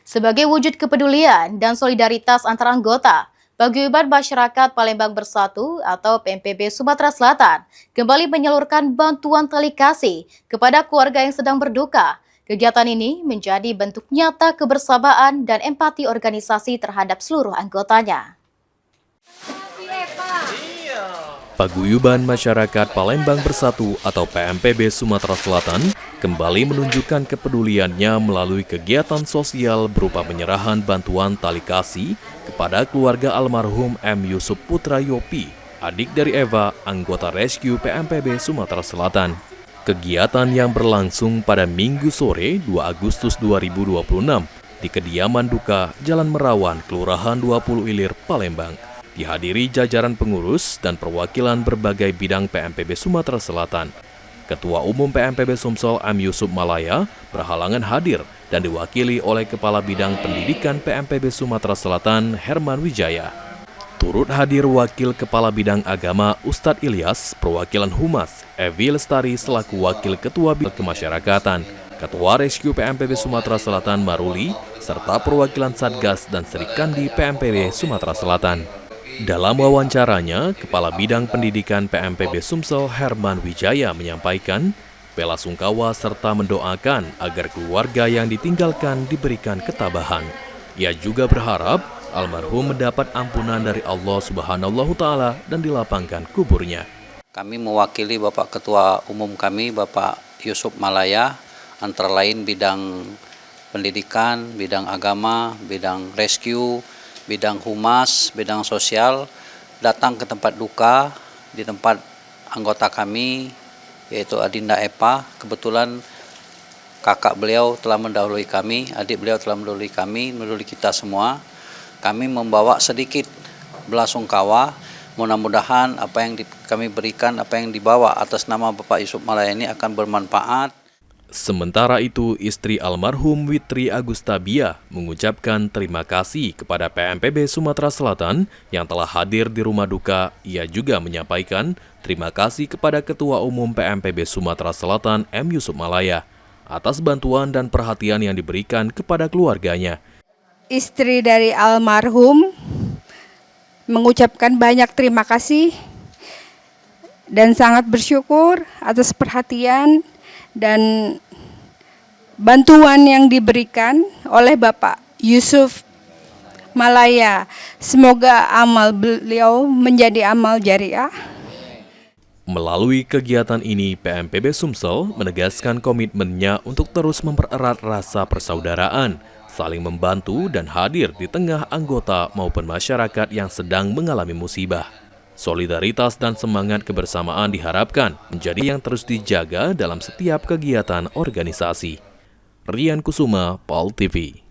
Sebagai wujud kepedulian dan solidaritas antar anggota, Paguyuban Masyarakat Palembang Bersatu atau PMPB Sumatera Selatan kembali menyalurkan bantuan tali kasih kepada keluarga yang sedang berduka. Kegiatan ini menjadi bentuk nyata kebersamaan dan empati organisasi terhadap seluruh anggotanya. Paguyuban Masyarakat Palembang Bersatu atau PMPB Sumatera Selatan kembali menunjukkan kepeduliannya melalui kegiatan sosial berupa penyerahan bantuan tali kasih kepada keluarga almarhum M. Yusuf Putra Yopi, adik dari Eva, anggota rescue PMPB Sumatera Selatan. Kegiatan yang berlangsung pada Minggu sore 2 Agustus 2026 di kediaman duka Jalan Merawan, Kelurahan 20 Ilir, Palembang. Dihadiri jajaran pengurus dan perwakilan berbagai bidang PMPB Sumatera Selatan. Ketua Umum PMPB Sumsel M. Yusuf Malaya berhalangan hadir dan diwakili oleh Kepala Bidang Pendidikan PMPB Sumatera Selatan Herman Wijaya. Turut hadir Wakil Kepala Bidang Agama Ustadz Ilyas, perwakilan Humas Evi Lestari selaku Wakil Ketua Bidang Kemasyarakatan, Ketua Rescue PMPB Sumatera Selatan Maruli, serta perwakilan Satgas dan Serikandi PMPB Sumatera Selatan. Dalam wawancaranya, Kepala Bidang Pendidikan PMPB Sumsel Herman Wijaya menyampaikan bela sungkawa serta mendoakan agar keluarga yang ditinggalkan diberikan ketabahan. Ia juga berharap almarhum mendapat ampunan dari Allah Subhanahu Ta'ala dan dilapangkan kuburnya. Kami mewakili Bapak Ketua Umum kami, Bapak Yusuf Malaya, antara lain bidang pendidikan, bidang agama, bidang rescue, bidang humas, bidang sosial, datang ke tempat duka di tempat anggota kami, yaitu Adinda Epa. Kebetulan kakak beliau telah mendahului kami, adik beliau telah mendahului kami, mendahului kita semua. Kami membawa sedikit belasungkawa, mudah-mudahan apa yang kami berikan, apa yang dibawa atas nama Bapak Yusuf Malaya ini akan bermanfaat. Sementara itu, istri almarhum Witri Agustabia mengucapkan terima kasih kepada PMPB Sumatera Selatan yang telah hadir di rumah duka. Ia juga menyampaikan terima kasih kepada Ketua Umum PMPB Sumatera Selatan M. Yusuf Malaya atas bantuan dan perhatian yang diberikan kepada keluarganya. Istri dari almarhum mengucapkan banyak terima kasih dan sangat bersyukur atas perhatian dan bantuan yang diberikan oleh Bapak Yusuf Malaya. Semoga amal beliau menjadi amal jariah. Melalui kegiatan ini, PMPB Sumsel menegaskan komitmennya untuk terus mempererat rasa persaudaraan, saling membantu dan hadir di tengah anggota maupun masyarakat yang sedang mengalami musibah. Solidaritas dan semangat kebersamaan diharapkan menjadi yang terus dijaga dalam setiap kegiatan organisasi. Rian Kusuma, PAL TV.